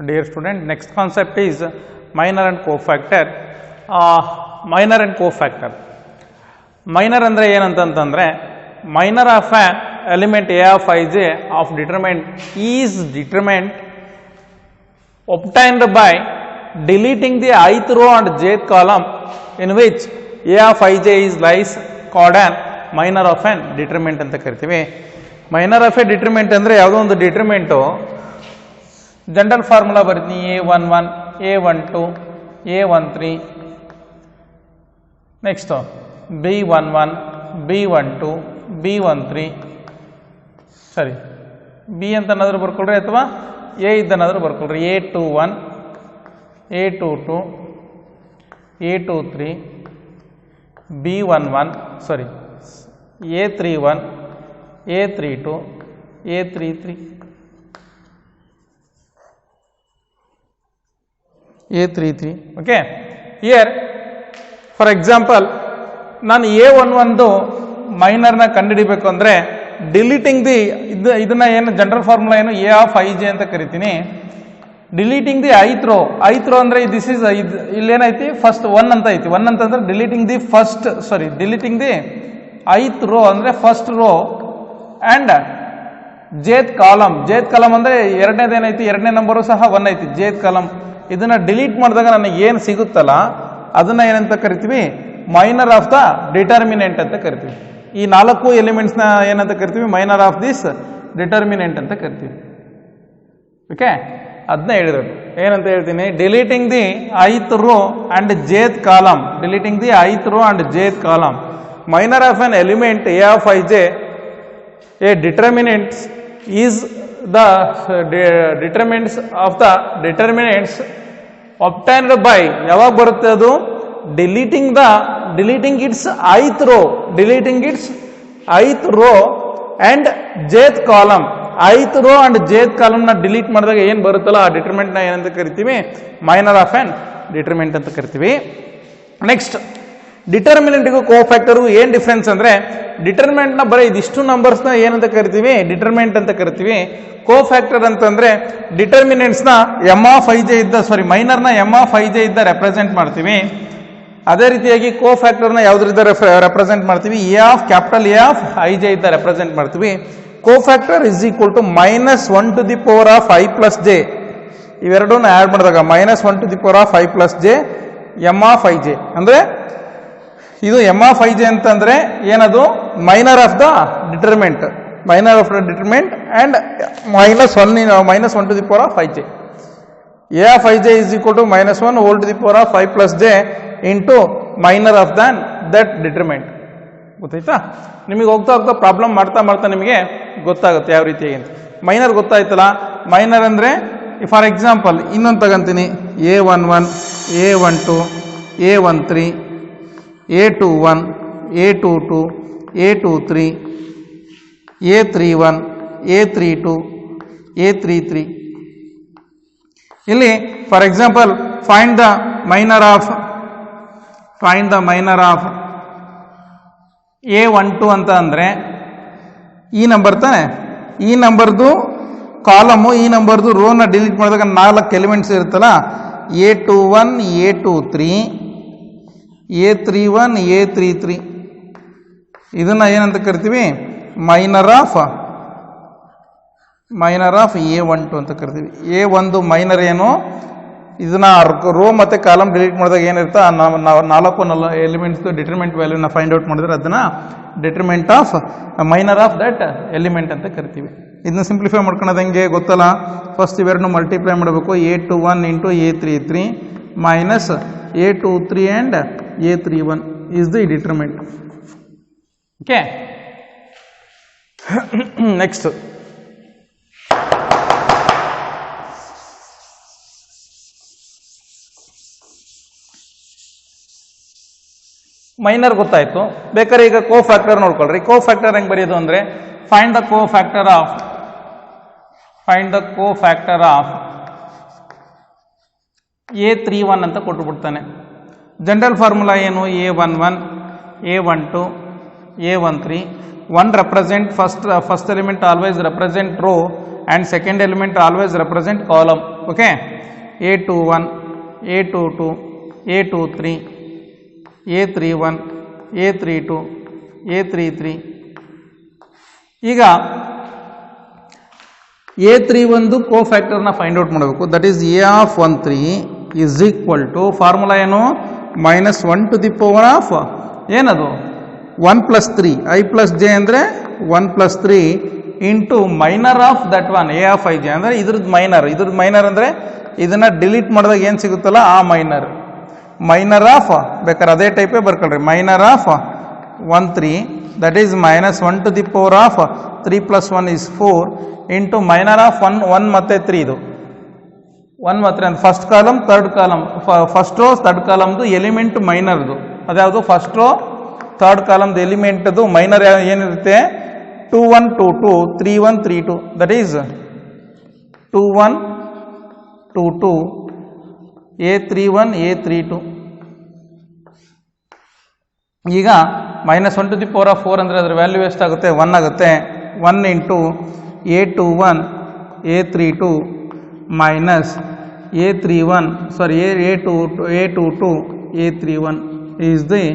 Dear student, next concept is minor and cofactor. Minor and cofactor. Minor andre ಏನಂತಂದ್ರೆ minor of an element a of ij of determinant is determinant obtained by deleting the ith row and jth column in which a of ij is lies called an minor of an determinant ಅಂತ ಕರಿತೀವಿ. minor of a determinant ಅಂದ್ರೆ ಯಾವುದೋ ಒಂದು determinant general formula ಬರ್ತೀನಿ a11 a12 a13 next b11 b12 b13 ಸರಿ B ಅಂತನಾದ್ರೂ ಬರ್ಕೊಳ್ರಿ ಅಥವಾ ಎ ಇದ್ದನಾದ್ರೂ ಬರ್ಕೊಳ್ರಿ a21 a22 a23 b11 sorry a31 a32 a33 a33 okay. Here for example ನಾನು a11 ಮೈನರ್ನ ಕಂಡುಹಿಡಿಬೇಕು ಅಂದರೆ ಡಿಲೀಟಿಂಗ್ ದಿ ಇದನ್ನ ಏನು ಜನರಲ್ ಫಾರ್ಮುಲಾ ಏನು ಎ ಆಫ್ ಐ ಜೆ ಅಂತ ಕರಿತೀನಿ. ಡಿಲೀಟಿಂಗ್ ದಿ ಐತ್ ರೋ ಅಂದರೆ ದಿಸ್ ಇಸ್ ಇಲ್ಲೇನೈತಿ ಫಸ್ಟ್ ಒನ್ ಅಂತ ಐತಿ. ಒನ್ ಅಂತಂದ್ರೆ deleting the first deleting the ith rho ಅಂದರೆ ಫಸ್ಟ್ ರೋ ಆ್ಯಂಡ್ ಜೇತ್ ಕಾಲಮ್ ಅಂದರೆ ಎರಡನೇದೇನೈತಿ ಎರಡನೇ ನಂಬರು ಸಹ ಒನ್ ಐತಿ ಜೇತ್ ಕಾಲಮ್. ಇದನ್ನ ಡಿಲೀಟ್ ಮಾಡಿದಾಗ ನನಗೆ ಏನು ಸಿಗುತ್ತಲ್ಲ ಅದನ್ನ ಏನಂತ ಕರಿತೀವಿ ಮೈನರ್ ಆಫ್ ದ ಡಿಟರ್ಮಿನೆಂಟ್ ಅಂತ ಕರಿತೀವಿ. ಈ ನಾಲ್ಕು ಎಲಿಮೆಂಟ್ಸ್ನ ಏನಂತ ಕರಿತೀವಿ ಮೈನರ್ ಆಫ್ ದಿಸ್ ಡಿಟರ್ಮಿನೆಂಟ್ ಅಂತ ಕರಿತೀವಿ. ಓಕೆ, ಅದನ್ನ ಹೇಳಿರೋದು ಏನಂತ ಹೇಳ್ತೀನಿ, deleting the ith row and jth column. Deleting the ith row and jth column minor of an element A of I J A determinants is the determinants of the determinants obtained by ಯಾವಾಗ ಬರುತ್ತೆ ಅದು deleting its ith row and jth column. ith row and jth column ನ delete ಮಾಡಿದಾಗ ಏನು ಬರುತ್ತಲ್ಲ ಆ determinant ನ ಏನಂತ ಕರಿತೀವಿ ಮೈನರ್ ಆಫ್ ಆನ್ ಡಿಟರ್ಮಿನೆಂಟ್ ಅಂತ ಕರಿತೀವಿ. ನೆಕ್ಸ್ಟ್ ಡಿಟರ್ಮಿನೆಂಟ್ಗೂ ಕೋಫ್ಯಾಕ್ಟರ್ಗೂ ಏನು ಡಿಫ್ರೆನ್ಸ್ ಅಂದರೆ ಡಿಟರ್ಮಿನೆಂಟ್ನ ಬರೀ ಇದಿಷ್ಟು ನಂಬರ್ಸ್ನ ಏನಂತ ಕರಿತೀವಿ ಡಿಟರ್ಮಿನೆಂಟ್ ಅಂತ ಕರಿತೀವಿ. ಕೋಫ್ಯಾಕ್ಟರ್ ಅಂತಂದರೆ ಡಿಟರ್ಮಿನೆಂಟ್ಸ್ನ ಎಮ್ ಆಫ್ ಐ ಜೆ ಮೈನರ್ನ ಎಮ್ ಆಫ್ ಐ ಜೆ ಇದ್ದ ರೆಪ್ರೆಸೆಂಟ್ ಮಾಡ್ತೀವಿ. ಅದೇ ರೀತಿಯಾಗಿ ಕೋಫ್ಯಾಕ್ಟರ್ನ ಯಾವುದರಿಂದ ರೆಪ್ರೆಸೆಂಟ್ ಮಾಡ್ತೀವಿ A of capital A of I J ಇದ್ದ ರೆಪ್ರೆಸೆಂಟ್ ಮಾಡ್ತೀವಿ. Cofactor is equal to -1 to the power of i plus j. ಇವೆರಡನ್ನ ಆ್ಯಡ್ ಮಾಡಿದಾಗ -1 to the power of i plus j M of I J ಅಂದರೆ ಇದು M of I J ಅಂತಂದ್ರೆ ಏನದು minor of the determinant and -1 to the power of i j. A of I J is equal to -1 whole to the power of i plus j into minor of that determinant. ಗೊತ್ತಾಯ್ತಾ? ನಿಮಗೆ ಹೋಗ್ತಾ problem ಮಾಡ್ತಾ ನಿಮಗೆ ಗೊತ್ತಾಗುತ್ತೆ ಯಾವ ರೀತಿಯಾಗಿ ಅಂತ. Minor ಗೊತ್ತಾಯ್ತಲ್ಲ, ಮೈನರ್ ಅಂದರೆ ಫಾರ್ ಎಕ್ಸಾಂಪಲ್ ಇನ್ನೊಂದು ತಗೊಂತೀನಿ a11 a12 a13 a21 a22 a23 a31 a32 a33. ಇಲ್ಲಿ for example find the minor of a12 ಅಂತ ಅಂದರೆ ಈ ನಂಬರ್ ತಾನೆ, ಈ ನಂಬರ್ದು ಕಾಲಮು ಈ ನಂಬರ್ದು ರೋನ ಡಿಲೀಟ್ ಮಾಡಿದಾಗ 4 ಎಲಿಮೆಂಟ್ಸ್ ಇರುತ್ತಲ್ಲ a21 a23 a31 a33. ಇದನ್ನ ಏನಂತ ಕರಿತೀವಿ ಮೈನರ್ ಆಫ್ a12 ಅಂತ ಕರಿತೀವಿ. a1 ಮೈನರ್ ಏನು, ಇದನ್ನ ರೋ ಮತ್ತೆ ಕಾಲಮ್ ಡಿಲೀಟ್ ಮಾಡಿದಾಗ ಏನಿರುತ್ತೆ ನಾಲ್ಕು ಎಲಿಮೆಂಟ್ಸ್ ಡಿಟರ್ಮಿನೆಂಟ್ ವ್ಯಾಲ್ಯೂನ ಫೈಂಡ್ ಔಟ್ ಮಾಡಿದ್ರೆ ಅದನ್ನ determinant of minor of that element ಅಂತ ಕರಿತೀವಿ. ಇದನ್ನ ಸಿಂಪ್ಲಿಫೈ ಮಾಡ್ಕೊಳ್ಳೋದು ಹೆಂಗೆ ಗೊತ್ತಲ್ಲ, ಫಸ್ಟ್ ಇವೆರಡನ್ನು ಮಲ್ಟಿಪ್ಲೈ ಮಾಡಬೇಕು. a21 into a33 minus a23 and a31 is the determinant. Okay, next minor ಗೊತ್ತಾಯ್ತು. ಬೇಕಾದ್ರೆ ಈಗ ಕೋಫ್ಯಾಕ್ಟರ್ ನೋಡ್ಕೊಳ್ರಿ. ಕೋಫ್ಯಾಕ್ಟರ್ ಹೆಂಗೆ ಬರೆಯೋದು ಅಂದರೆ find the cofactor of a31 ಅಂತ ಕೊಟ್ಟುಬಿಡ್ತಾನೆ. ಜನರಲ್ ಫಾರ್ಮುಲಾ ಏನು a11 a12 a13. 1 represent first element always represent row and second element always represent column. Okay A21 A22 A23 A31 A32 A33 ಈಗ A31 ಕೋಫ್ಯಾಕ್ಟರ್ನ find out ಮಾಡಬೇಕು. That is A13 is equal to formula ಏನು -1 to the power of ಏನದು 1 + 3 I + j ಅಂದರೆ 1 + 3 into minor of that one A of ij ಅಂದರೆ ಇದ್ರದ್ದು minor ಅಂದರೆ ಇದನ್ನು ಡಿಲೀಟ್ ಮಾಡಿದಾಗ ಏನು ಸಿಗುತ್ತಲ್ಲ ಆ ಮೈನರ್ ಆಫ್ ಬೇಕಾದ್ರೆ ಅದೇ ಟೈಪೇ ಬರ್ಕೊಳ್ರಿ minor of 13 that is -1 to the power of 3 + 1 is 4 into minor of 1 ಮತ್ತು 3 ಇದು 1 ಮತ್ತು 3 first column third column first row third ಕಾಲಮ್ದು ಎಲಿಮೆಂಟ್ ಮೈನರ್ದು ಅದ್ಯಾವುದು ಫಸ್ಟ್ ರೋ ಥರ್ಡ್ ಕಾಲಮ್ದು ಎಲಿಮೆಂಟ್ದು ಮೈನರ್ ಏನಿರುತ್ತೆ 2 1 2 2 3 1 3 2 ದಟ್ ಈಸ್ 2 1 2 2 A31 A32 ಈಗ -1 ಟು ದಿ ಪವರ್ ಆಫ್ 4 ಅಂದರೆ ಅದರ ವ್ಯಾಲ್ಯೂ ಎಷ್ಟಾಗುತ್ತೆ 1 ಆಗುತ್ತೆ 1 into A21 A32 minus A31 sorry A22 A31 is the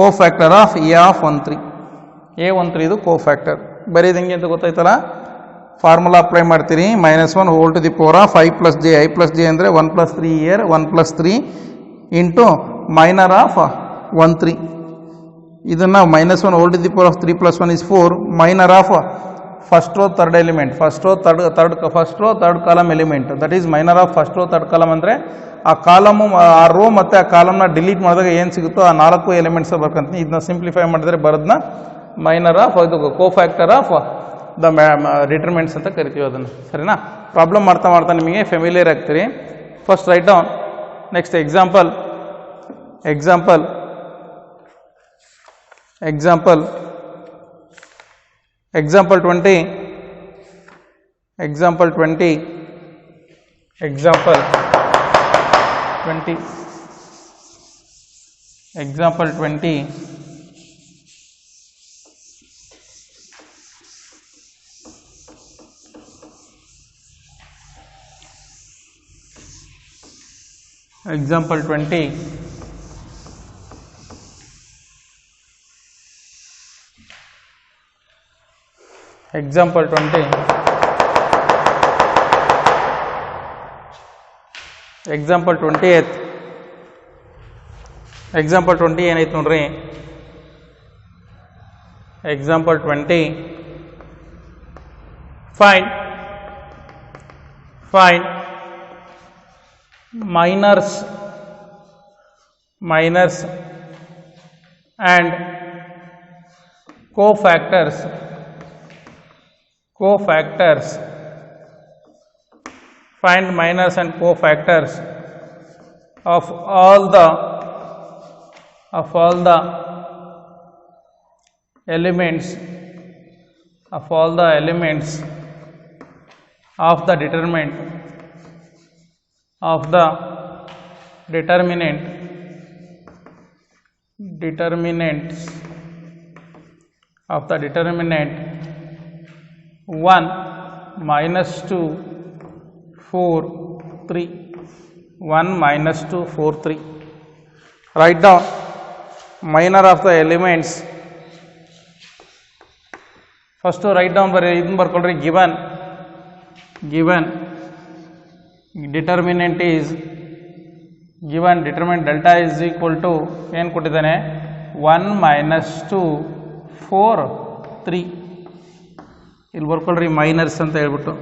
cofactor of A13 A13 ಇದು ಕೋಫ್ಯಾಕ್ಟರ್. ಬರೀದು ಹೆಂಗೆ ಅಂತ ಗೊತ್ತಾಯ್ತಲ್ಲ, ಫಾರ್ಮುಲಾ ಅಪ್ಲೈ ಮಾಡ್ತೀರಿ -1 whole to the power of I + j ಅಂದರೆ 1 + 3 ಇಯರ್ 1 + 3 ಇಂಟು ಮೈನರ್ ಆಫ್ 13 ಇದನ್ನು -1 whole to the power of 3 + 1 is 4 minor of first row third element first row third column element that is minor of first row third column ಅಂದರೆ ಆ column ಆ rho ಮತ್ತು ಆ ಕಾಲಮ್ನ delete ಮಾಡಿದಾಗ ಏನು ಸಿಗುತ್ತೋ ಆ 4 ಎಲಿಮೆಂಟ್ಸ್ ಬರ್ಕೊಂತೀನಿ. ಇದನ್ನ ಸಿಂಪ್ಲಿಫೈ ಮಾಡಿದ್ರೆ ಬರೋದನ್ನ ಮೈನರ್ ಆಫ್ ಇದು ಕೋಫ್ಯಾಕ್ಟರ್ ಆಫ್ ದ ಡಿಟರ್ಮೆಂಟ್ಸ್ ಅಂತ ಕರಿತೀವಿ ಅದನ್ನು. ಸರಿನಾ? ಪ್ರಾಬ್ಲಮ್ ಮಾಡ್ತಾ ನಿಮಗೆ ಫೆಮಿಲಿಯರ್ ಆಗ್ತೀರಿ. First write down. Next example 20 Example 20. Example 20. Example 20th. Example 20 ಏನೈತೆ ನೋಡ್ರಿ. Example 20. Find minors and cofactors find minors and cofactors of all the elements of the determinant of the determinants of the determinant 1 -2 4 3 1 -2 4 3. Write down minor of the elements. First write down ಇದನ್ನು ಬರ್ಕೊಳ್ರಿ. given determinant is given determinant delta is equal to ಏನು ಕೊಟ್ಟಿದ್ದಾನೆ 1 -2 4 3. ಇಲ್ಲಿ ಬರ್ಕೊಳ್ರಿ minors ಅಂತ ಹೇಳ್ಬಿಟ್ಟು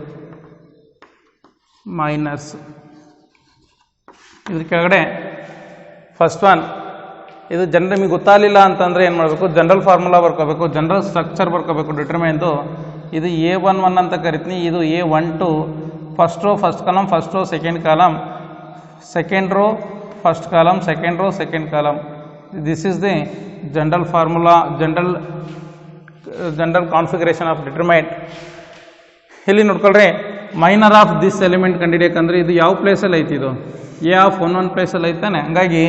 minors. ಇದ್ರ ಕೆಳಗಡೆ first one ಇದು ನಿಮಗೆ ಗೊತ್ತಾಗಲಿಲ್ಲ ಅಂತಂದರೆ ಏನು ಮಾಡಬೇಕು, ಜನರಲ್ ಫಾರ್ಮುಲಾ ಬರ್ಕೋಬೇಕು, ಜನರಲ್ ಸ್ಟ್ರಕ್ಚರ್ ಬರ್ಕೋಬೇಕು ಡಿಟರ್ಮಿನೆಂಟ್ದು. ಇದು A11 ಅಂತ ಕರಿತೀನಿ, ಇದು A12 first row first column, first row second column, second row first column, second row second column. This is the general formula, general configuration of determinant. ಇಲ್ಲಿ ನೋಡ್ಕೊಳ್ರಿ, minor of this element ಕಂಡುಹಿಡಿಯಬೇಕಂದ್ರೆ ಇದು ಯಾವ ಪ್ಲೇಸಲ್ಲಿ ಐತಿ, ಇದು A11 ಪ್ಲೇಸಲ್ಲಿ ಐತಾನೆ. ಹಂಗಾಗಿ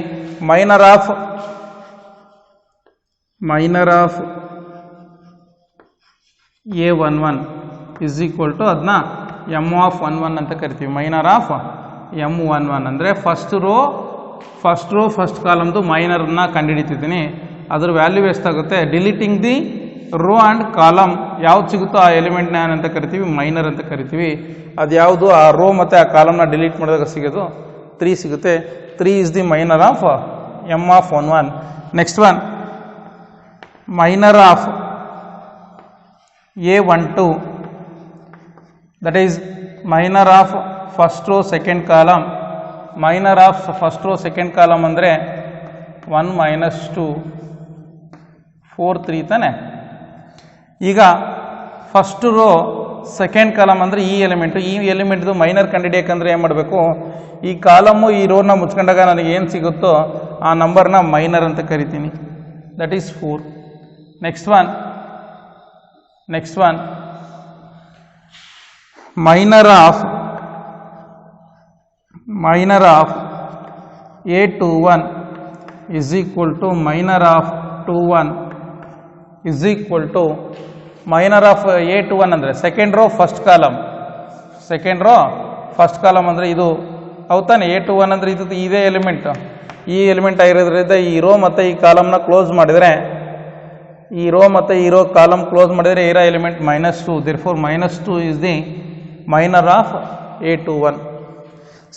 minor of A11 is equal to ಅದನ್ನ M(11) ಅಂತ ಕರಿತೀವಿ. ಮೈನರ್ ಆಫ್ M(11) ಅಂದರೆ ಫಸ್ಟ್ ಕಾಲಮ್ದು ಮೈನರ್ನ ಕಂಡುಹಿಡಿತಿದ್ದೀನಿ. ಅದ್ರ ವ್ಯಾಲ್ಯೂ ಎಷ್ಟಾಗುತ್ತೆ? Deleting the row and column ಯಾವ್ದು ಸಿಗುತ್ತೋ ಆ ಎಲಿಮೆಂಟ್ನ ಏನಂತ ಕರಿತೀವಿ? ಮೈನರ್ ಅಂತ ಕರಿತೀವಿ. ಅದು ಯಾವುದು? ಆ ರೋ ಮತ್ತು ಆ ಕಾಲಮ್ನ ಡಿಲೀಟ್ ಮಾಡಿದಾಗ ಸಿಗೋದು 3 ಸಿಗುತ್ತೆ. 3 is the minor of M(11). Next one, minor of A12, that is minor of first row second column. Minor of first row second column ಅಂದರೆ 1 - 2 4 3 ತಾನೆ. ಈಗ ಫಸ್ಟ್ ರೋ ಸೆಕೆಂಡ್ ಕಾಲಮ್ ಅಂದರೆ ಈ ಎಲಿಮೆಂಟ್ದು ಮೈನರ್ ಕಂಡುಹಿಡಿಯೋಕ್ಕಂದ್ರೆ ಏನು ಮಾಡಬೇಕು? ಈ ಕಾಲಮು ಈ ರೋನ ಮುಚ್ಕೊಂಡಾಗ ನನಗೆ ಏನು ಸಿಗುತ್ತೋ ಆ ನಂಬರ್ನ ಮೈನರ್ ಅಂತ ಕರಿತೀನಿ. That is 4. Next one minor of A21 is equal to minor of 21 is equal to minor of A21 ಅಂದರೆ ಸೆಕೆಂಡ್ ರೋ ಫಸ್ಟ್ ಕಾಲಮ್ ಅಂದರೆ ಇದು ಹೌದಾನೆ. A21 ಅಂದರೆ ಇದು ಇದೇ ಎಲಿಮೆಂಟ್, ಈ ಎಲಿಮೆಂಟ್ ಆಗಿರೋದ್ರಿಂದ ಈ ರೋ ಮತ್ತು ಈ ಕಾಲಮ್ನ ಕ್ಲೋಸ್ ಮಾಡಿದರೆ, ಈ ರೋ ಮತ್ತು ಈ ರೋ ಕಾಲಮ್ ಕ್ಲೋಸ್ ಮಾಡಿದರೆ ಇರೋ element -2. Therefore -2 is the minor of A21.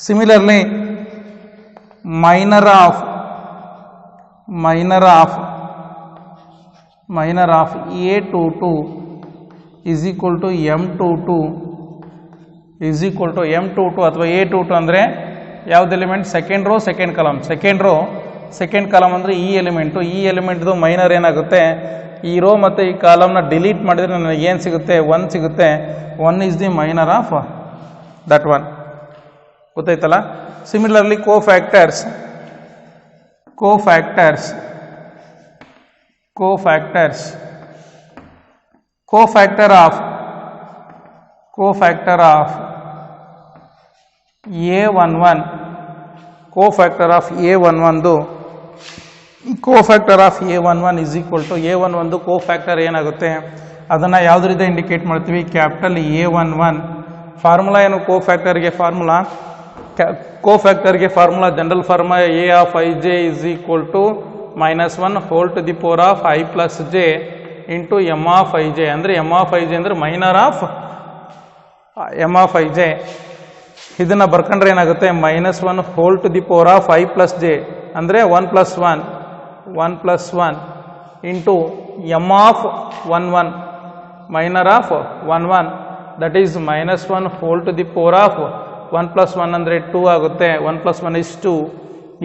Similarly minor of A22 is equal to M22 ಅಥವಾ A22 ಅಂದರೆ ಯಾವ್ದು element? Second row second column ಅಂದರೆ ಈ ಎಲಿಮೆಂಟ್ದು ಮೈನರ್ ಏನಾಗುತ್ತೆ? ಈ ರೋ ಮತ್ತು ಈ ಕಾಲಮ್ನ ಡಿಲೀಟ್ ಮಾಡಿದರೆ ನನಗೆ ಏನು ಸಿಗುತ್ತೆ? 1 ಸಿಗುತ್ತೆ. 1 is the minor of that one. ಗೊತ್ತಾಯ್ತಲ್ಲ? Similarly cofactors cofactor of A11 cofactor of A11 is equal to A11 cofactor ಏನಾಗುತ್ತೆ? ಅದನ್ನು ಯಾವುದರಿಂದ ಇಂಡಿಕೇಟ್ ಮಾಡ್ತೀವಿ? Capital A11. ಫಾರ್ಮುಲಾ ಏನು ಕೋಫ್ಯಾಕ್ಟರ್ಗೆ? Formula general formula A of ij is equal to -1 whole to the power of I plus j into M of ij. ಅಂದರೆ M of ij ಅಂದರೆ minor of M of ij. ಇದನ್ನು ಬರ್ಕೊಂಡ್ರೆ ಏನಾಗುತ್ತೆ? -1 whole to the power of I plus j ಅಂದರೆ 1 plus 1 into M of 11 minor of 11, that is -1 whole to the power of 1 plus 1 ಅಂದರೆ 2 ಆಗುತ್ತೆ. 1 plus 1 is 2.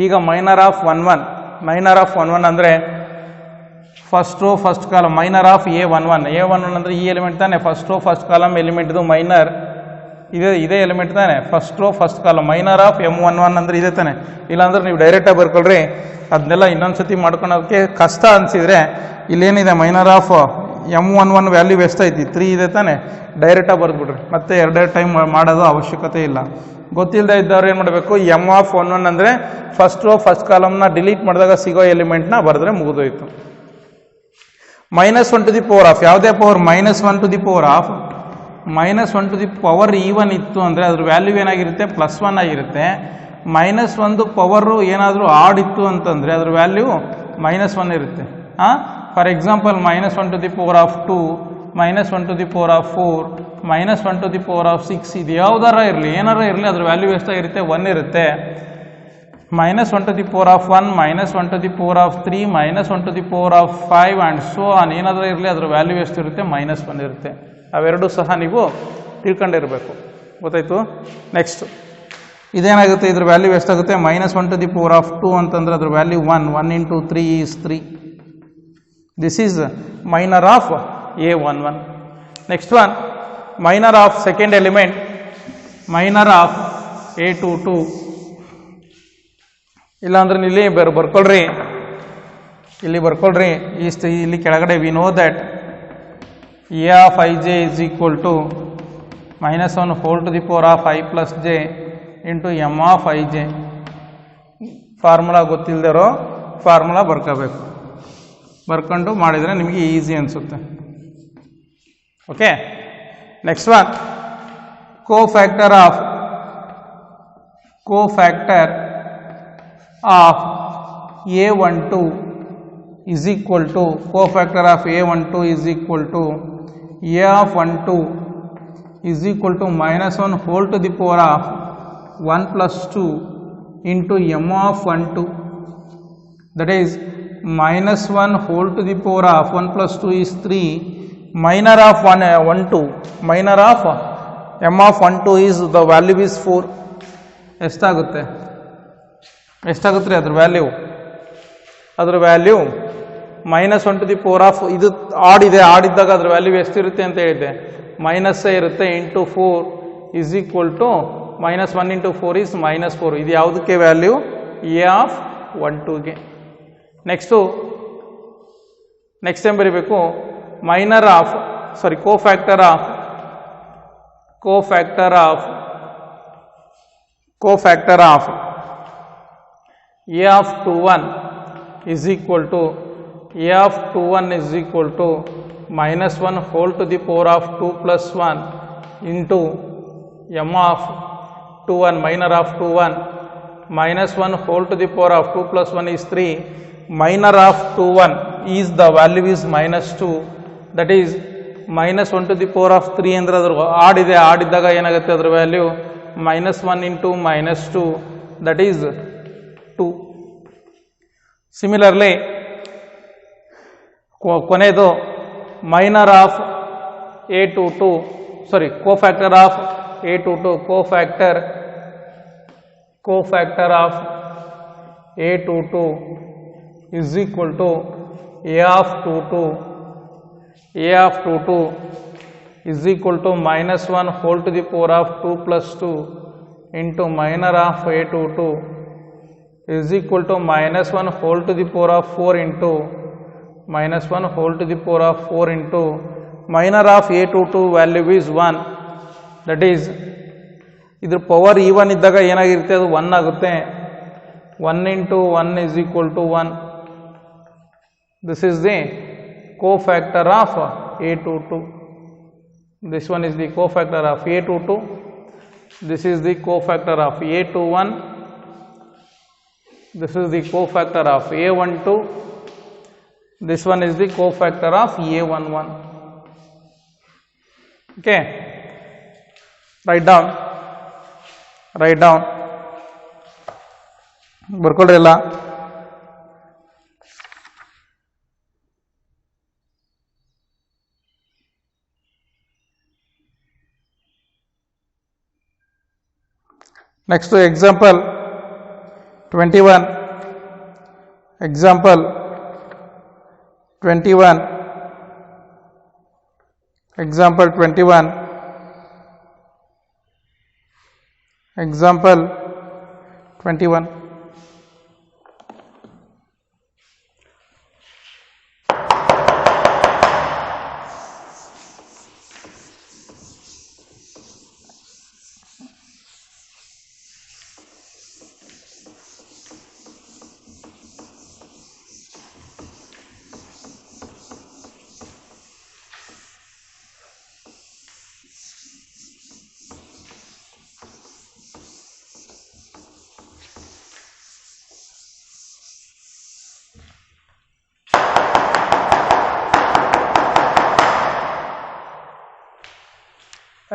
ಈಗ minor of 11 ಅಂದರೆ first row first column minor of A11 ಅಂದರೆ ಈ element ತಾನೆ. First row first column ಎಲಿಮೆಂಟ್ದು minor ಇದೇ element ತಾನೆ. First row first column minor of M11 ಅಂದರೆ ಇದೆ ತಾನೆ. ಇಲ್ಲಾಂದ್ರೆ ನೀವು ಡೈರೆಕ್ಟಾಗಿ ಬರ್ಕೊಳ್ರಿ. ಅದನ್ನೆಲ್ಲ ಇನ್ನೊಂದ್ಸತಿ ಮಾಡ್ಕೊಳೋಕ್ಕೆ ಕಷ್ಟ ಅನಿಸಿದರೆ ಇಲ್ಲೇನಿದೆ? ಮೈನರ್ ಆಫ್ M11 ವ್ಯಾಲ್ಯೂ ಎಷ್ಟೈತಿ? 3 ಇದೆ ತಾನೆ. ಡೈರೆಕ್ಟಾಗಿ ಬರೆದ್ಬಿಡ್ರಿ, ಮತ್ತೆ ಎರಡೆರಡು ಟೈಮ್ ಮಾಡೋದು ಅವಶ್ಯಕತೆ ಇಲ್ಲ. ಗೊತ್ತಿಲ್ಲದೆ ಇದ್ದವ್ರು ಏನು ಮಾಡಬೇಕು? M(11) ಅಂದರೆ ಫಸ್ಟ್ ರೋ ಫಸ್ಟ್ ಕಾಲಮ್ನ ಡಿಲೀಟ್ ಮಾಡಿದಾಗ ಸಿಗೋ ಎಲಿಮೆಂಟ್ನ ಬರೆದ್ರೆ ಮುಗಿದೋಯ್ತು. -1 to the power of ಯಾವುದೇ power -1 to the power of -1 to the power even ಇತ್ತು ಅಂದರೆ ಅದ್ರ ವ್ಯಾಲ್ಯೂ ಏನಾಗಿರುತ್ತೆ? +1 ಆಗಿರುತ್ತೆ. -1 ಪವರು ಏನಾದರೂ ಆಡ್ ಇತ್ತು ಅಂತಂದರೆ ಅದ್ರ ವ್ಯಾಲ್ಯೂ -1 ಇರುತ್ತೆ. For example -1 to the power of 2, -1 to the power of 4, -1 to the power of 6 ಇದು ಯಾವುದಾರ ಇರಲಿ, ಏನಾರ ಇರಲಿ, ಅದ್ರ ವ್ಯಾಲ್ಯೂ ಎಷ್ಟಾಗಿರುತ್ತೆ? 1 ಇರುತ್ತೆ. -1 to the power of 1, -1 to the power of 3, -1 to the power of 5 and so on ಏನಾದರೂ ಇರಲಿ ಅದ್ರ ವ್ಯಾಲ್ಯೂ ಎಷ್ಟಿರುತ್ತೆ? -1 ಇರುತ್ತೆ. ಅವೆರಡೂ ಸಹ ನೀವು ತಿಳ್ಕೊಂಡಿರಬೇಕು. ಗೊತ್ತಾಯ್ತು? ನೆಕ್ಸ್ಟ್ ಇದೇನಾಗುತ್ತೆ? ಇದ್ರ ವ್ಯಾಲ್ಯೂ ಎಷ್ಟಾಗುತ್ತೆ? -1 to the power of 2 ಅಂತಂದ್ರೆ ಅದ್ರ value 1 into 3 is 3. This is minor of A11. Next one minor of second element, minor of A22. ಇಲ್ಲಾಂದ್ರೆ ಇಲ್ಲಿ ಬರ್ಕೊಳ್ರಿ, ಇಲ್ಲಿ ಕೆಳಗಡೆ we know that A of ij is equal to -1 whole to the power of I plus j into M of ij. Formula ಗೊತ್ತಿಲ್ಲದಿರೋ formula ಬರ್ಕೋಬೇಕು. ಬರ್ಕೊಂಡು ಮಾಡಿದರೆ ನಿಮಗೆ easy ಅನಿಸುತ್ತೆ. Okay, next one cofactor of A12 is equal to cofactor of A12 is equal to A of 12 is equal to minus 1 whole to the power of 1 plus 2 into m of 12, that is minus 1 whole to the power of 1 plus 2 is 3, minor of 12 m of 12 is the value is 4. ಎಷ್ಟಾಗುತ್ತೆ ರೀ ಅದ್ರ value -1 to the power of ಇದು ಆಡಿದ್ದಾಗ ಅದ್ರ value ಎಷ್ಟಿರುತ್ತೆ ಅಂತ ಹೇಳಿದ್ದೆ, ಮೈನಸ್ಸೇ ಇರುತ್ತೆ, into 4 is equal to -1 into 4 is -4. ಇದು ಯಾವುದಕ್ಕೆ ವ್ಯಾಲ್ಯೂ? A of 12ಗೆ. ನೆಕ್ಸ್ಟ್ ಏನು ಬರೀಬೇಕು? cofactor of A of 21 is equal to minus 1 whole to the power of 2 plus 1 into m of 21, minor of 21, minus 1 whole to the power of 2 plus 1 is 3, minor of 21 is the value is -2, that is minus 1 to the power of 3 ಅಂದರೆ ಅದ್ರ ಆಡಿದ್ದಾಗ ಏನಾಗುತ್ತೆ ಅದ್ರ value -1 into -2, that is 2. Similarly ಕೊನೆಯದು minor of A22, cofactor of A22, cofactor of A22 is equal to A of 22 is equal to minus 1 whole to the power of 2 plus 2 into minor of A22 is equal to minus 1 whole to the power of 4 into minus 1 whole to the power of 4 into minor of A22 value is 1, that is ಇದ್ರ power even ಇದ್ದಾಗ ಏನಾಗಿರುತ್ತೆ, ಅದು 1 ಆಗುತ್ತೆ. 1 into 1 is equal to 1. This is the cofactor of A22. This one is the cofactor of A22. This is the cofactor of A21. This is the cofactor of A12. This one is the cofactor of A11. Okay. Write down. ಬರ್ಕೊಳ್ರಿ ಎಲ್ಲ. Next to example 21. Example 21. Example 21. Example 21.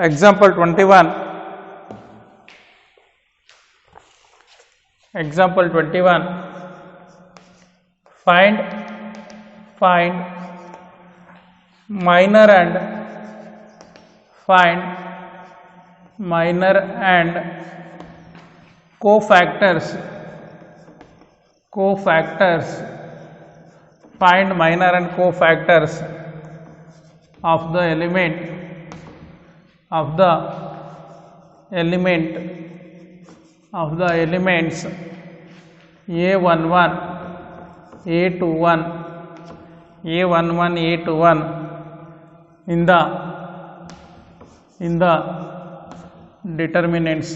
Example 21. Example 21. Find minor and cofactors. Find minor and cofactors of the elements A11, A21 in the determinants.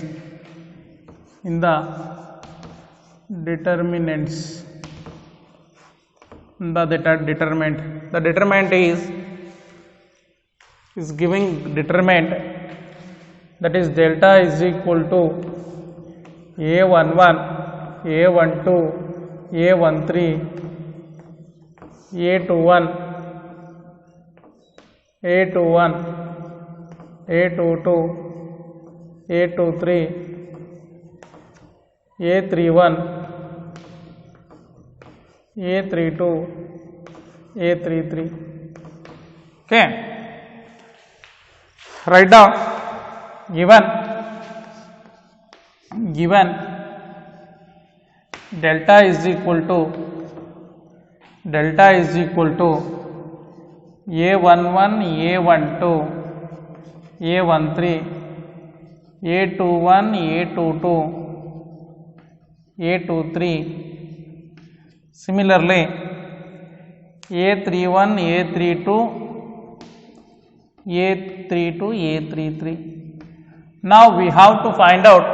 The determinant is giving determinant that is delta is equal to A11, A12, A13, A21, A21, A22, A23, A31, A32, A33. Okay, write down given delta is equal to A11, A12, A13, A21, A22, A23. Similarly, A31, A32, A32, A33. Now we have to find out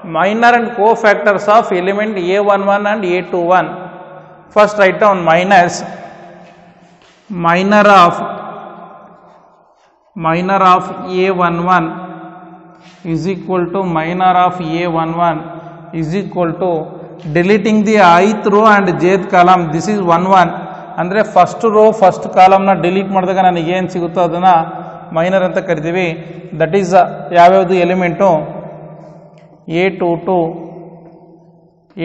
minor and cofactors of element A11 and A21. First write down minor of A11 is equal to minor of A11 is equal to deleting the ith row and jth column. This is 1 1 ಅಂದರೆ first row ಫಸ್ಟ್ ಕಾಲಮ್ನ delete ಮಾಡಿದಾಗ ನನಗೆ ಏನು ಸಿಗುತ್ತೋ ಅದನ್ನು minor ಅಂತ ಕರಿತೀವಿ. ದಟ್ ಈಸ್ ಯಾವ್ಯಾವುದು element A22,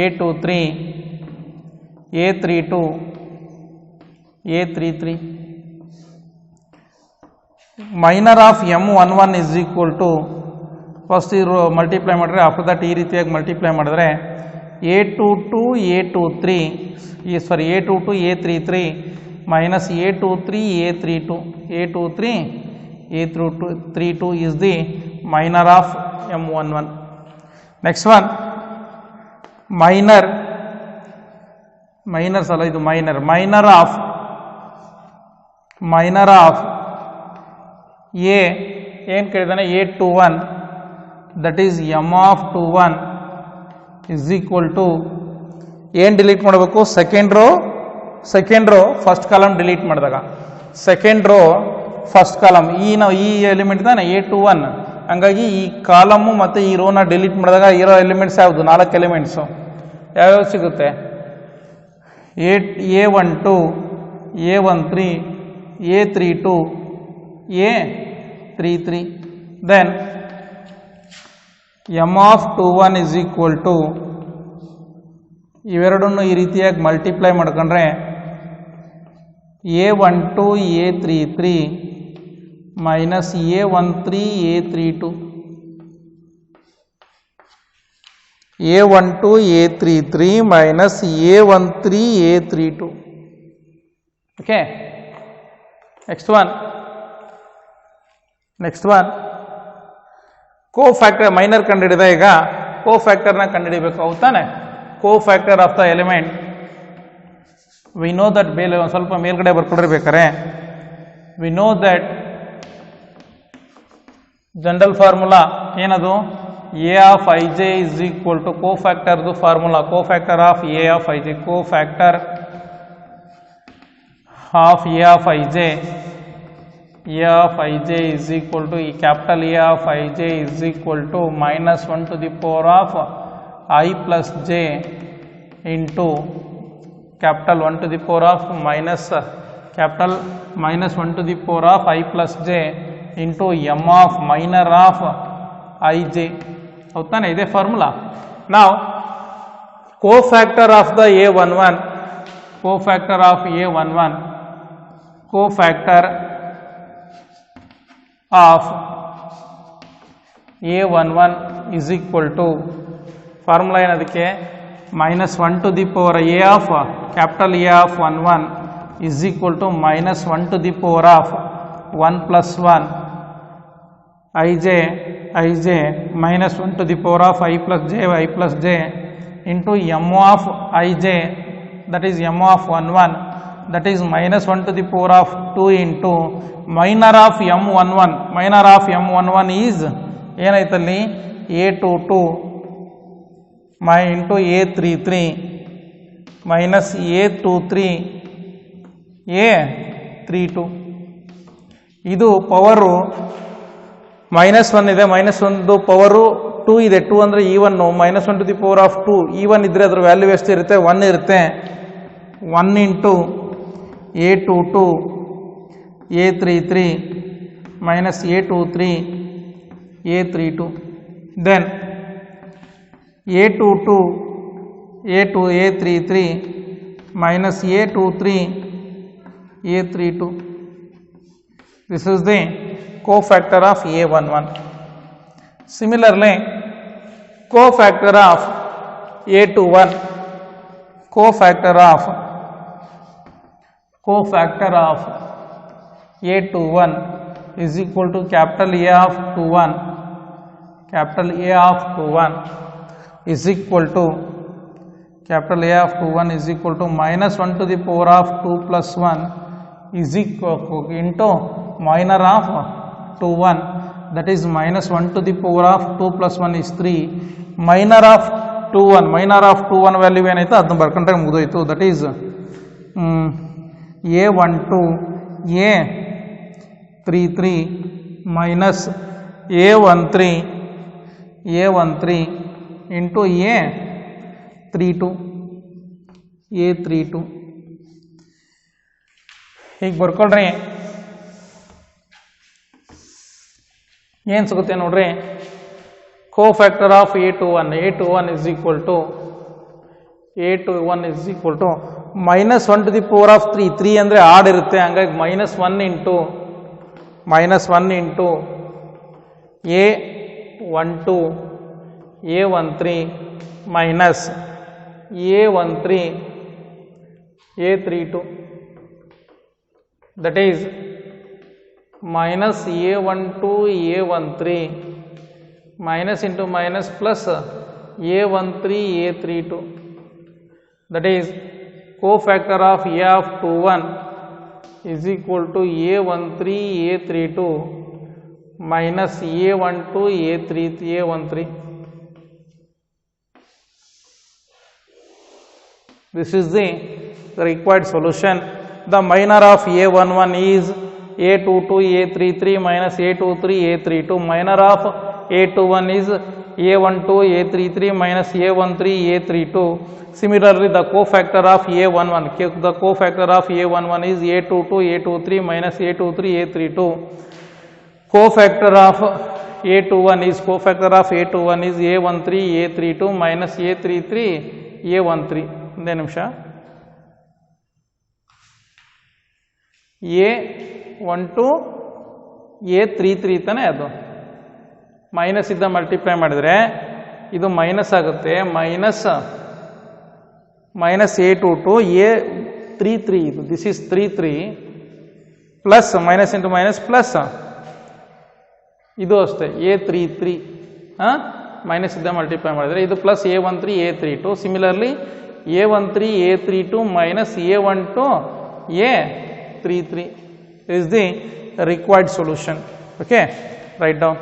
A23, A32, A33. Minor of M11 is equal to first ಇರೋ ಮಲ್ಟಿಪ್ಲೈ ಮಾಡಿದ್ರೆ ಆಫ್ಟರ್ ದಟ್ ಈ ರೀತಿಯಾಗಿ ಮಲ್ಟಿಪ್ಲೈ ಮಾಡಿದ್ರೆ A22, A23, A22, A33 minus A23, A32, A23, A32 is the minor of M11. Next one, minor of A ಏನು ಕೇಳಿದಾನೆ A21 that is M of 21 is equal to ಏನು delete ಮಾಡಬೇಕು second row first column delete ಮಾಡಿದಾಗ second row first column ಈ element ತಾನೆ A21 ಹಂಗಾಗಿ ಈ column ಮತ್ತು ಈ ರೋನ ಡಿಲೀಟ್ ಮಾಡಿದಾಗ ಇರೋ ಎಲಿಮೆಂಟ್ಸ್ ಯಾವುದು 4 ಎಲಿಮೆಂಟ್ಸು ಯಾವ್ಯಾವ ಸಿಗುತ್ತೆ A12, A13, A32, A33. Then M of 21 is equal to ಇವೆರಡನ್ನು ಈ ರೀತಿಯಾಗಿ ಮಲ್ಟಿಪ್ಲೈ ಮಾಡ್ಕೊಂಡ್ರೆ A12, A33 minus A13, A32. A12, A33 minus A13, A32. Okay. Next one. Co-factor minor ಕಂಡುಹಿಡಿದ ಈಗ co-factorನ ಕಂಡುಹಿಡಿಬೇಕು ಹೌದಾನೆ. Co-factor of the element. We know that ಸ್ವಲ್ಪ ಮೇಲ್ಗಡೆ ಬರ್ಕೊಂಡಿರ್ಬೇಕಾರೆ we know that general formula ಏನದು A of ij is equal to cofactor formula cofactor of A of ij cofactor of A of ij is equal to capital A of ij is equal to minus 1 to the power of I plus j into capital 1 to the power of minus 1 to the power of I plus j into m of minor of ij. ಹೌದಾನೆ ಇದೇ formula. ನಾವು cofactor of the A11 cofactor of A11 cofactor of A11 is equal to formula ಏನದಕ್ಕೆ minus 1 to the power A of capital A of 11 is equal to minus 1 to the power of 1 plus 1 ij minus 1 to the power of I plus j into m of ij, that is m of 11, that is minus 1 to the power of 2 into minor of m11. Minor of m11 is ಏನಾಯ್ತಲ್ಲಿ A22 into A33 minus A23 A32. ಇದು power -1 ಇದೆ, -1 power 2 ಇದೆ, 2 ಅಂದರೆ even, -1 to the power of 2 even ಇದ್ದರೆ ಅದ್ರ value ಎಷ್ಟು ಇರುತ್ತೆ, 1 ಇರುತ್ತೆ. 1 into A22 A33 minus A23 A32, then A22 A33 minus A23 A32. This is the cofactor of A11. Similarly, cofactor of A21, cofactor of A21 is equal to capital A of 21, capital A of 21 is equal to capital A of 21 is equal to -1 to the power of 2 plus 1 is equal into minor of 21, that is -1 to the power of 2 plus 1 is 3, minor of 21 value ಏನಾಯ್ತು ಅದನ್ನ ಬರ್ಕೊಂಡ್ರೆ ಮುಗಿದೋಯ್ತು. That is A12 A33 minus A13 into A32 ಹೀಗೆ ಬರ್ಕೊಳ್ರಿ. ಏನು ಸಿಗುತ್ತೆ ನೋಡ್ರಿ, cofactor of A21 is equal to -1 to the power of 3 ಅಂದರೆ add ಇರುತ್ತೆ, ಹಂಗಾಗಿ -1 into A12 A13 minus A13 A32, that is minus A12 A13 minus into minus plus A13 A32, that is cofactor of A of 21 is equal to A13 A32 minus A12 A13. This is the required solution. The minor of A11 is A22 A33 minus A23 A32. Minor of A21 is A12 A33 minus A13 A32. Similarly, the cofactor of A11, the cofactor of A11 is A22 A23 minus A23 A32. Cofactor of A21 is A13 A32 minus A33 A13. ಒಂದೇ ನಿಮಿಷ, A12 A33 ತಾನೆ, ಅದು minus ಇದ್ದ multiply ಮಾಡಿದರೆ ಇದು minus ಆಗುತ್ತೆ, minus A22 A33, ಇದು this is 33 plus minus into minus plus, ಇದು ಅಷ್ಟೇ A33 ಮೈನಸ್ ಇದ್ದ ಮಲ್ಟಿಪ್ಲೈ ಮಾಡಿದರೆ ಇದು plus A13 A32. Similarly A13 A32 minus A12 A33 is the required solution. Okay, write down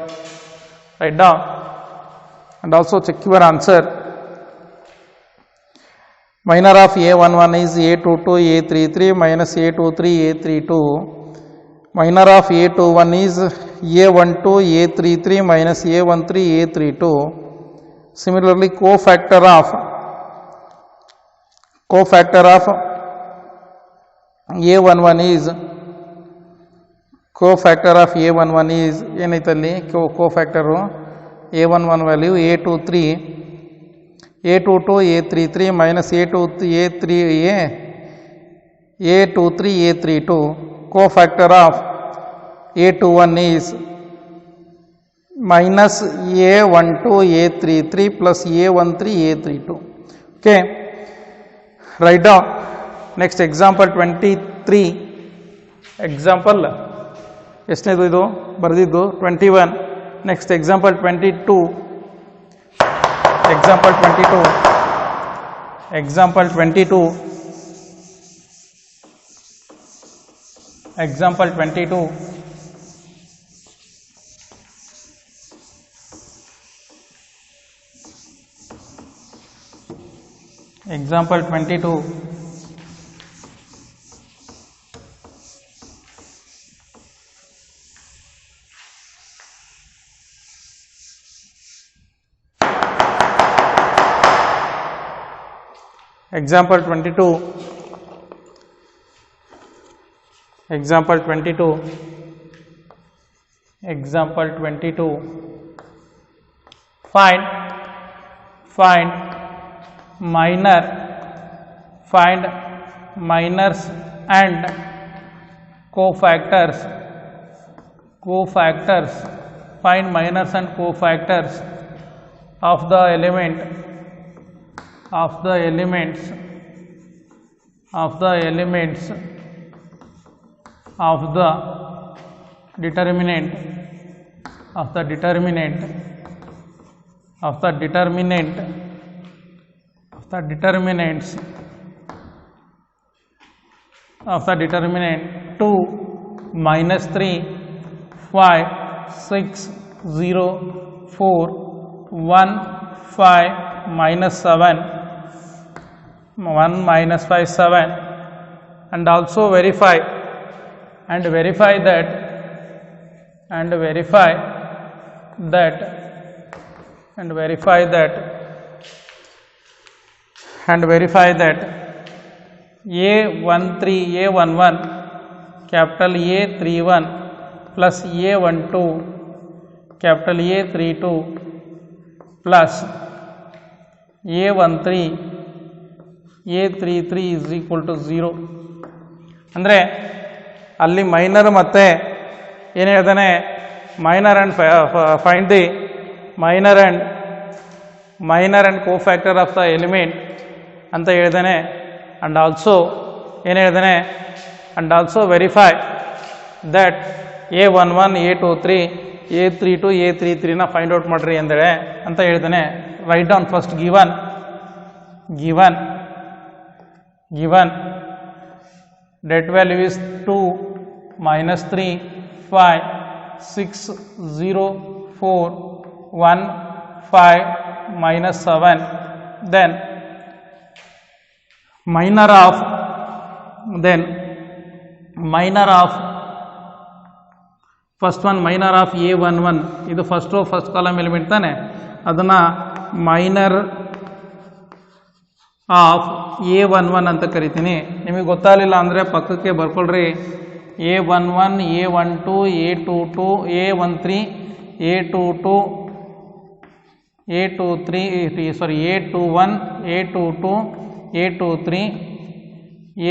and also check your answer. Minor of A11 is A22 A33 minus A23 A32. Minor of A21 is A12 A33 minus A13 A32. Similarly, cofactor of A11 is ಏನೈತಲ್ಲಿ ಕೋಫ್ಯಾಕ್ಟರು A11 value A22 A33 minus A23 A32. Cofactor of A21 is minus A12 A33 plus A13 A32. Okay, write down. Next example 23. Example ಎಷ್ಟನೇದು ಇದು ಬರೆದಿದ್ದು 21. Next example 22. Example 22 example 22 example 22 example 22 . Example 22. Example 22. Example 22. Find minors and cofactors. Find minors and cofactors of the elements of the determinant of the determinant 2, -3, 5, 6, 0, 4, 1, 5, -7, 1, -5, 7, and also verify that A11 capital A31 plus A12 capital A32 plus A13 A33 is equal to 0. ಅಂದರೆ ಅಲ್ಲಿ minor ಮತ್ತೆ ಏನು ಹೇಳ್ತಾನೆ, minor and find the minor and cofactor of the element ಅಂತ ಹೇಳ್ತಾನೆ. And also ಏನು ಹೇಳ್ತಾನೆ, and also verify that A11 A23 A32 A33ನ ಫೈಂಡ್ ಔಟ್ ಮಾಡಿರಿ ಅಂದೇಳೆ ಅಂತ ಹೇಳ್ತಾನೆ. Write down first given that value is 2, -3, 5, 6, 0, 4, 1, 5, -7. Then minor of first one, minor of A11 ಇದು ಫಸ್ಟ್ ಕಾಲಮ್ ಎಲಿಮೆಂಟ್ ತಾನೆ, ಅದನ್ನು ಮೈನರ್ ಆಫ್ A11 ಅಂತ ಕರಿತೀನಿ. ನಿಮಗೆ ಗೊತ್ತಾಗಲಿಲ್ಲ ಅಂದರೆ ಪಕ್ಕಕ್ಕೆ ಬರ್ಕೊಳ್ರಿ. A11 A12 A22 A13 A22 A21 A22 A23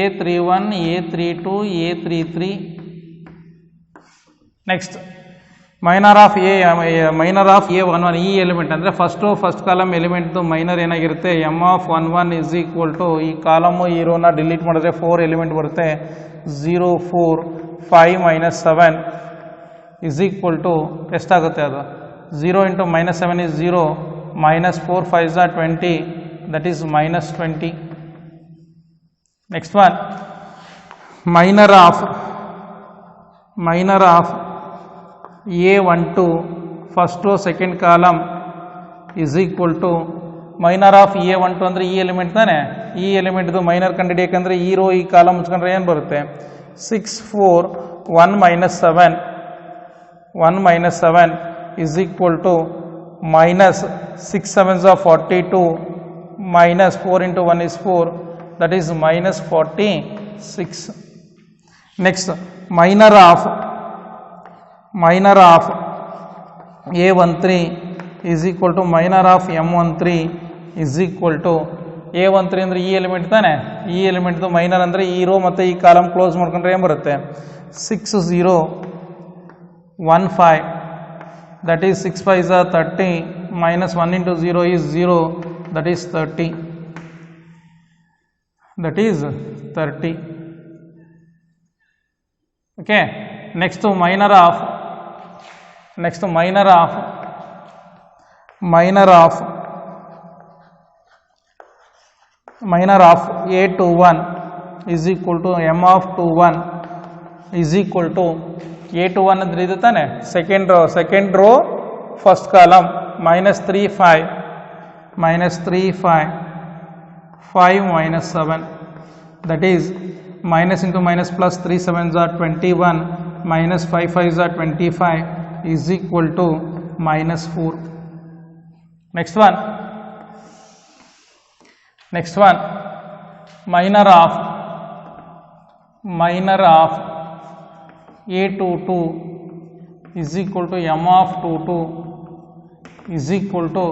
A31 A32 A33. Next minor of A11 ಈ ಎಲಿಮೆಂಟ್ ಅಂದರೆ ಫಸ್ಟ್ ಕಾಲಮ್ ಎಲಿಮೆಂಟ್ದು ಮೈನರ್ ಏನಾಗಿರುತ್ತೆ, M(11) ಇಸ್ ಈಕ್ವಲ್ ಟು ಈ ಕಾಲಮು ಈ ರೋನ ಡಿಲೀಟ್ ಮಾಡಿದ್ರೆ 4 ಎಲಿಮೆಂಟ್ ಬರುತ್ತೆ. 0, 4, 5 -7 ಇಸ್ ಈಕ್ವಲ್ ಟು ಎಷ್ಟಾಗುತ್ತೆ, ಅದು 0 × -7 is 0, -4 5s are 20, that is -20. Next one minor of A12 first row second column is equal to minor of A12 ಅಂದರೆ ಈ element ತಾನೆ, ಈ ಎಲಿಮೆಂಟ್ದು ಮೈನರ್ ಕಂಡುಹಿಡಿಯಬೇಕಂದ್ರೆ ಈ ರೋ ಈ ಕಾಲಮ್ ಮುಚ್ಕೊಂಡ್ರೆ ಏನು ಬರುತ್ತೆ, 6, 4, 1 -7 is equal to -6 7s are 42, -4 × 1 is 4, that is -46. Next minor of A13 is equal to minor of M13 is equal to A13 ಅಂದರೆ ಈ ಎಲಿಮೆಂಟ್ ತಾನೆ, ಈ ಎಲಿಮೆಂಟ್ದು ಮೈನರ್ ಅಂದರೆ ಈ ರೋ ಮತ್ತು ಈ ಕಾಲಮ್ ಕ್ಲೋಸ್ ಮಾಡ್ಕೊಂಡ್ರೆ ಏನು ಬರುತ್ತೆ, 6, 0, 1, 5, that is 6 5s are 30, -1 × 0 is 0, that is 30. Okay. Next minor of A21 is equal to M(21) is equal to A21 ಅಂದ್ರೆ ಇದು ತಾನೆ, second row first column -3 5 -7, that is minus into minus plus 3 7s are 21 minus 5 5s are 25 is equal to -4. Next one minor of A22 is equal to m of 22 is equal to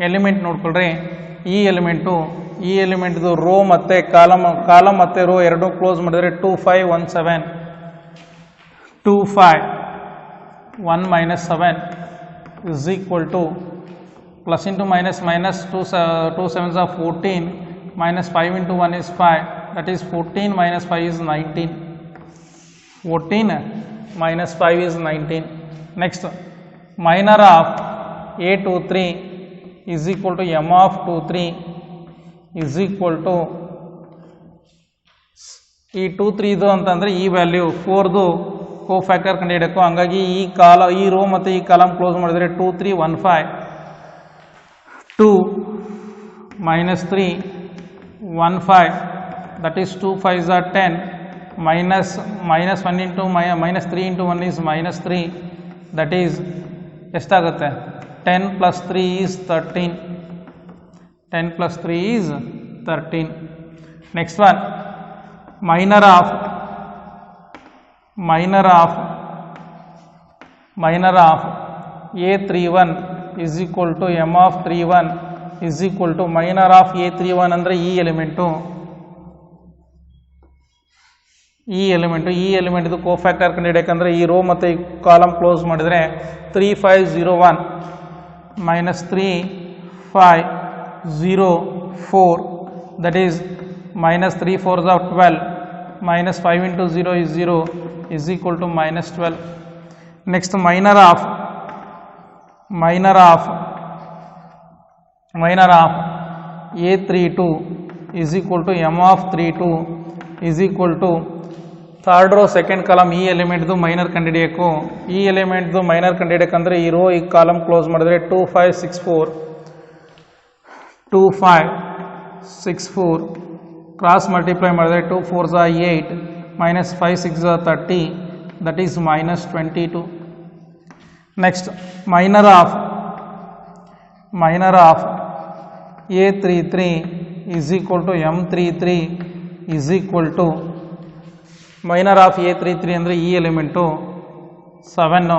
element ನೋಡ್ಕೊಳ್ರಿ ಈ ಎಲಿಮೆಂಟ್ದು rho ಮತ್ತು column ಮತ್ತು rho ಎರಡೂ close ಮಾಡಿದರೆ 2517 1 minus 7 is equal to plus into minus 2 sevens are 14 minus 5 into 1 is 5, that is 14 minus 5 is 19. 14 minus 5 is 19. Next, minor of A23 is equal to m of 23 is equal to ಈ 23 ಅಂತಂದರೆ ಈ value 4ದು cofactor ಕಂಡುಹಿಡಬೇಕು. ಹಂಗಾಗಿ ಈ rho ಮತ್ತು ಈ column close ಮಾಡಿದರೆ 2315 2 minus 3 15, that is 2 5s are 10 minus 1 into minus 3 into 1 is minus 3, that is ಎಷ್ಟಾಗುತ್ತೆ 10 plus 3 is 13. 10 plus 3 is 13. Next one, minor of A31 is equal to m of 31 is equal to minor of A31 ಅಂದರೆ ಈ ಎಲಿಮೆಂಟ್ದು cofactor ಕಂಡುಹಿಡಿಯಬೇಕಂದ್ರೆ ಈ rho ಮತ್ತು ಈ column close ಮಾಡಿದರೆ 3501 minus 3504, that is minus 3 4s are 12 minus 5 into 0 is 0 is equal to minus 12. Next, minor of A32 is equal to m of 32 is equal to third row second column ಈ ಎಲಿಮೆಂಟ್ದು minor ಕಂಡುಹಿಡಿಯಬೇಕು. ಈ ಎಲಿಮೆಂಟ್ದು minor ಕಂಡುಹಿಡಿಯಬೇಕಂದ್ರೆ ಈ rho ಈ column close ಮಾಡಿದ್ರೆ 2564 cross multiply ಮಾಡಿದ್ರೆ 2 4s are 8 minus 5 6s are 30, that is minus 22. Next, minor of A33 is equal to m33 is equal to minor of A33 ಅಂದರೆ ಈ element 7,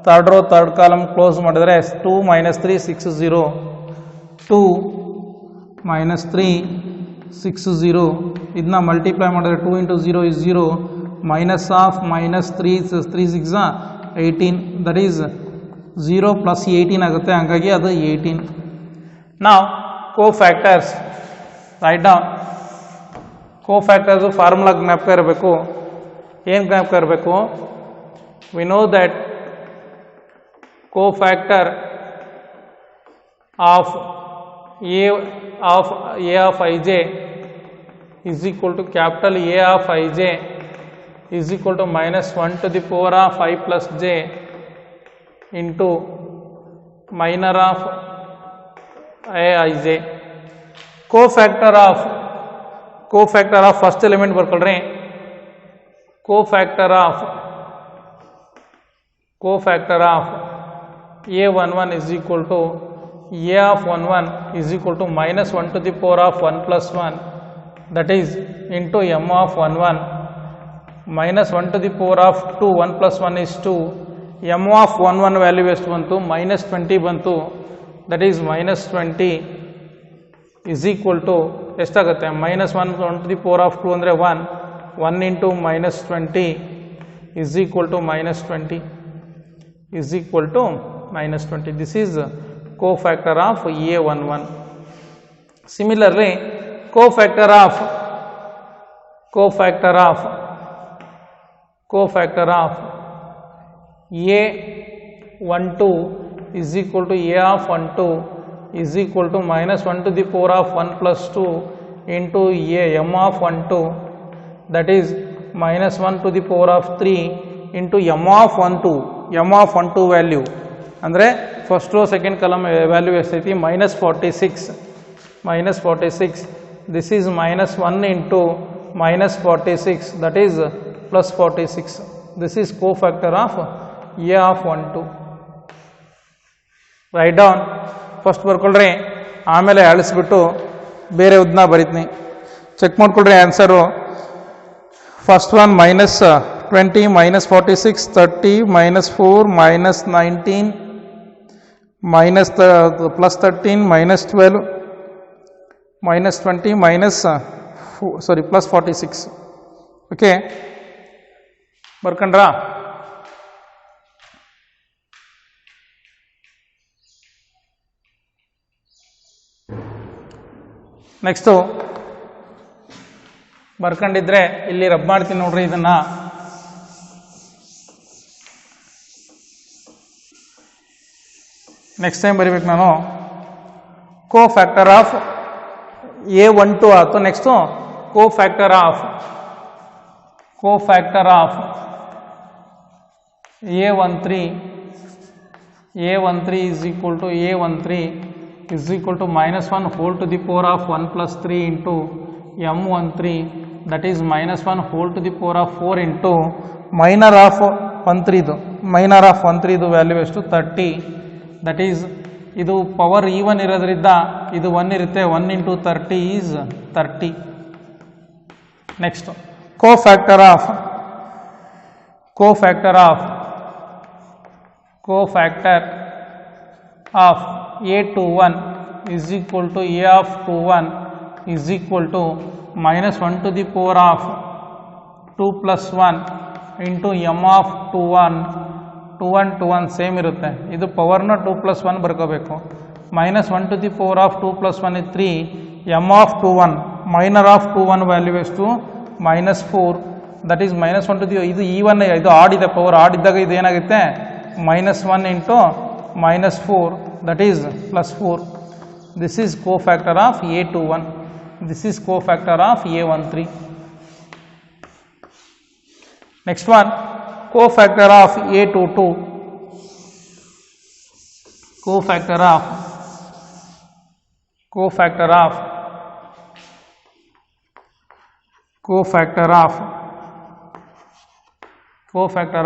third row third column close ಮಾಡಿದರೆ 2 minus 3 60 2 minus 3 60, ಇದನ್ನ multiply ಮಾಡಿದ್ರೆ 2 into 0 is 0 minus of minus 3 6 18, that is 0 plus 18 ಆಗುತ್ತೆ. ಹಾಗಾಗಿ ಅದು 18. ನಾವು cofactors write down. ಕೋಫ್ಯಾಕ್ಟರ್ಸು formula ಜ್ಞಾಪಕ ಇರಬೇಕು. ಏನು ಜ್ಞಾಪಕ ಇರಬೇಕು? We know that cofactor of A of ij is equal to capital A of ij is equal to minus 1 to the power of I plus j into minor of aij. Cofactor of first element ಬರ್ಕೊಳ್ರಿ. cofactor of A11 is equal to A of 11 is equal to minus 1 to the power of 1 plus 1, that is into m of 11 minus 1 to the power of 2, 1 plus 1 is 2, m of 11 value ಎಷ್ಟು ಬಂತು? minus 20 ಬಂತು, that is minus 20 is equal to ಎಷ್ಟಾಗುತ್ತೆ? minus 1 to the power of 2 ಅಂದರೆ 1 into minus 20 is equal to minus 20 is equal to minus 20. This is cofactor of A11. Similarly, cofactor of A12 is equal to A of 12 is equal to minus 1 to the power of 1 plus 2 into m of 12, that is minus 1 to the power of 3 into m of 12 value ಅಂದರೆ first row second column value ಎಷ್ಟೈತಿ? minus 46. This is minus 1 into minus 46, that is plus 46. This is cofactor of A of 12. Write down. First ಬರ್ಕೊಳ್ರಿ, ಆಮೇಲೆ ಅಳಿಸ್ಬಿಟ್ಟು ಬೇರೆ ಉದ್ನ ಬರೀತೀನಿ. Check ಮಾಡ್ಕೊಳ್ರಿ answer. First one minus 20 minus 46 30 minus 4 minus 19 minus plus 13 minus 12 minus 20 minus plus 46. Okay, ಬರ್ಕೊಂಡ್ರಾ? Next ಬರ್ಕೊಂಡಿದ್ರೆ ಇಲ್ಲಿ ರಬ್ ಮಾಡ್ತೀನಿ ನೋಡ್ರಿ. ಇದನ್ನ ನೆಕ್ಸ್ಟ್ ಟೈಮ್ ಬರಿಬೇಕು ನಾನು. ಕೋ ಫ್ಯಾಕ್ಟರ್ ಆಫ್ A12 ಆಯಿತು. Next cofactor of A13 is equal to A13 is equal to -1 whole to the power of 1 plus 3 into M13, that is -1 whole to the power of 4 into minor of 13 ಇದು value ಎಷ್ಟು 30, that is ಇದು power even ಇರೋದ್ರಿಂದ ಇದು 1 ಇರುತ್ತೆ. 1 into 30 is 30. Next cofactor of A21 is equal to A of 21 is equal to -1 to the power of 2 plus 1 into M of 21 same ಇರುತ್ತೆ. ಇದು ಪವರ್ನ 2 plus 1 ಬರ್ಕೋಬೇಕು. -1 to the power of 2 plus 1 is 3. M of 21 minor of 21 value ಎಷ್ಟು -4, that is -1 to the ಇದು even, ಇದು ಆಡಿದೆ, power ಆಡಿದ್ದಾಗ ಇದು ಏನಾಗುತ್ತೆ -1 into -4, that is +4. This is cofactor of A21. This is cofactor of A13. Next one, cofactor of A22. Cofactor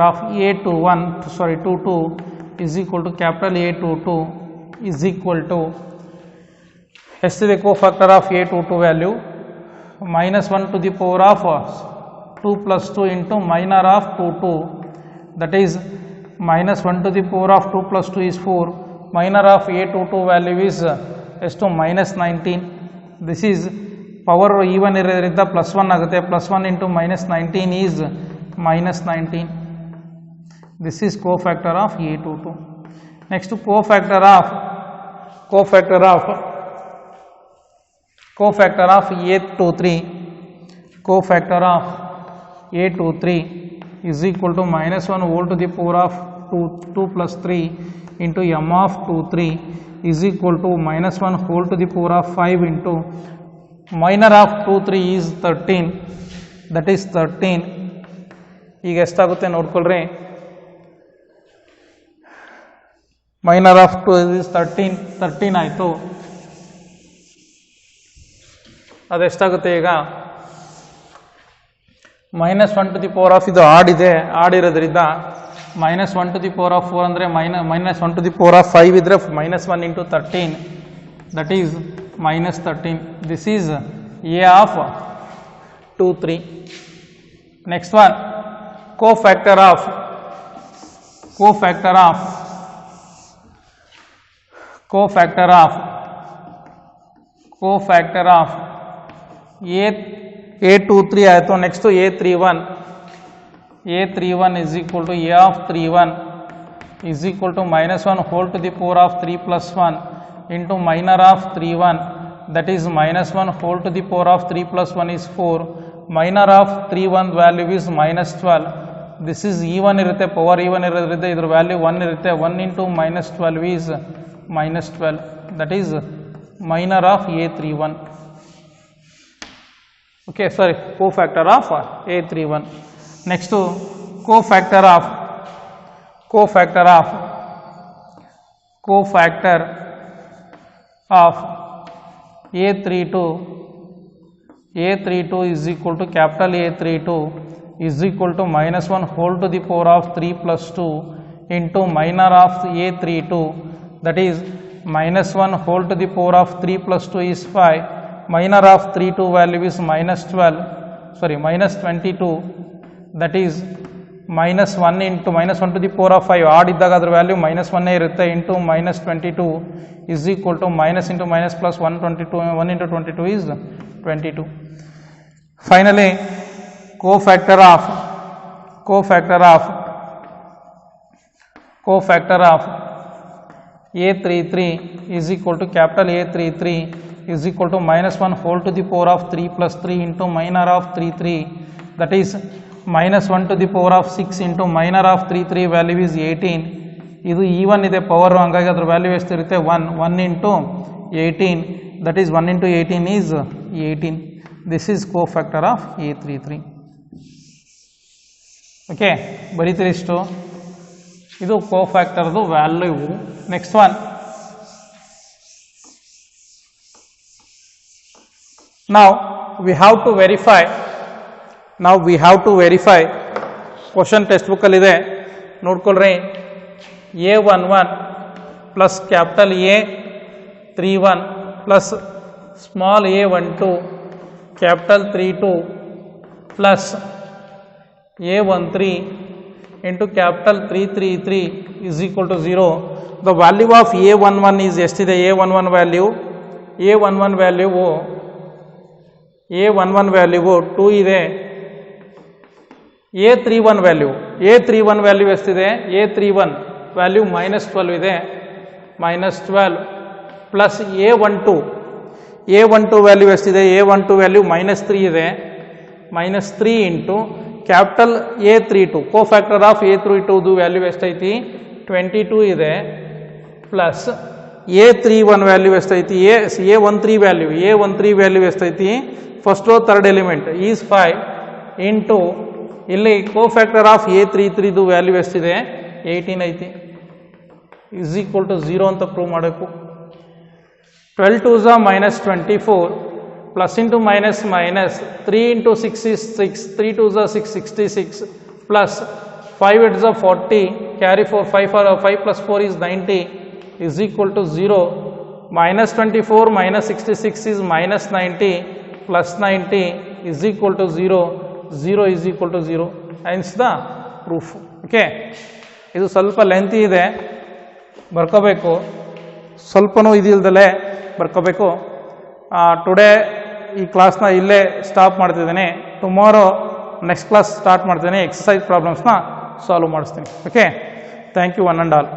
of A22 is equal to capital A22 is equal to ಎಷ್ಟಿದೆ cofactor of A22 value -1 to the power of 2 plus 2 into minor of 2, that is -1 to the power of 2 plus 2 is 4. Minor of A22 value is ಎಷ್ಟು -19. This is power even ಇರೋದ್ರಿಂದ +1 ಆಗುತ್ತೆ. +1 into -19 is -19. This is cofactor of A22. Next, cofactor of A23. Cofactor of A23 is equal to -1 whole to the power of 2 plus 3 into M of 23 is equal to -1 whole to the power of 5 into minor of 23 is 13, that is 13. ಈಗ ಎಷ್ಟಾಗುತ್ತೆ ನೋಡ್ಕೊಳ್ರಿ. minor of 2 is 13 ಆಯಿತು. ಅದೆಷ್ಟಾಗುತ್ತೆ ಈಗ -1 to the power of ಇದು ಆಡಿರೋದ್ರಿಂದ -1 to the power of 4 ಅಂದರೆ -1 to the power of 5 ಇದ್ರೆ -1 into 13, that is -13. This is A of 23. Next one, cofactor of A23 ಆಯಿತು. Next A31 is equal to A of 31 is equal to -1 whole to the power of 3 plus 1 into minor of 31, that is -1 whole to the power of 3 plus 1 is 4. Minor of 31 value is -12. This is even ಇರುತ್ತೆ, power even ಇರೋದ್ರಿಂದ ಇದ್ರ value 1 ಇರುತ್ತೆ. 1 into -12 is -12, that is minor of A31. Okay, sorry, cofactor of A31. Next to cofactor of A32. A32 is equal to capital A32 is equal to -1 whole to the power of 3 plus 2 into minor of A32, that is -1 whole to the power of 3 plus 2 is 5. minor of 3 2 value is minus 12, sorry minus 22, that is minus 1 into minus 1 to the power of 5 odd ಇದ್ದಾಗ ಅದರ value minus 1 ಇರುತ್ತೆ into minus 22 is equal to minus into minus plus 122, 1 into 22 is 22. Finally, cofactor of A33 is equal to capital A33 is equal to minus 1 whole to the power of 3 plus 3 into minor of 33, that is minus 1 to the power of 6 into minor of 33 value is 18. ಇದು even ಇದೆ power, ಹಂಗಾಗಿ ಅದರ value ಎಷ್ಟಿರುತ್ತೆ 1 into 18, that is 1 into 18 is 18. This is cofactor of A33. Okay, ಬರೀತೀರಿ ಇಷ್ಟು. ಇದು ಕೋಫ್ಯಾಕ್ಟರ್ದು value. Next one, now we have to verify question text ಬುಕ್ಕಲ್ಲಿ ಇದೆ ನೋಡ್ಕೊಳ್ರಿ. A11 plus capital A31 plus small a12 capital 32 plus a13 into capital 333 is equal to 0. The value of a11 is ಎಷ್ಟಿದೆ? a11 value 2 ಇದೆ. a31 value ಎಷ್ಟಿದೆ? a31 value minus 12 ಇದೆ. minus 12 plus a12 value ಎಷ್ಟಿದೆ? a12 value minus 3 ಇದೆ. Minus 3 into capital a32 cofactor of a32 value ಎಷ್ಟೈತಿ? 22 ಇದೆ. Plus a31 value ಎಷ್ಟೈತಿ? a13 value ಎಷ್ಟೈತಿ? First row third element is 5 into ಇಲ್ಲಿ cofactor of a33 value ಎಷ್ಟಿದೆ? 18 ಐತಿ. ಇಸ್ ಈಕ್ವಲ್ ಟು 0 ಅಂತ ಪ್ರೂವ್ ಮಾಡಬೇಕು. 12 2s are minus 24 plus into minus 3 into 6 is 6, 3 2s are 6, 66 plus 5 8s are 40, carry 4, 5 plus 4 is 90 is equal to 0. Minus 24 minus 66 is minus 90 plus 90 is equal to 0. 0 is equal to 0. Hence the proof. Okay, ಇದು ಸ್ವಲ್ಪ lengthy ಇದೆ, ಬರ್ಕೋಬೇಕು. ಸ್ವಲ್ಪನೂ ಇದಿಲ್ದಲೇ ಬರ್ಕೋಬೇಕು. Today ಈ ಕ್ಲಾಸ್ನ ಇಲ್ಲೇ stop ಮಾಡ್ತಿದ್ದೇನೆ. Tomorrow next class start ಮಾಡ್ತೇನೆ. Exercise ಪ್ರಾಬ್ಲಮ್ಸ್ನ ಸಾಲ್ವ್ ಮಾಡಿಸ್ತೀನಿ. Okay, thank you one and all.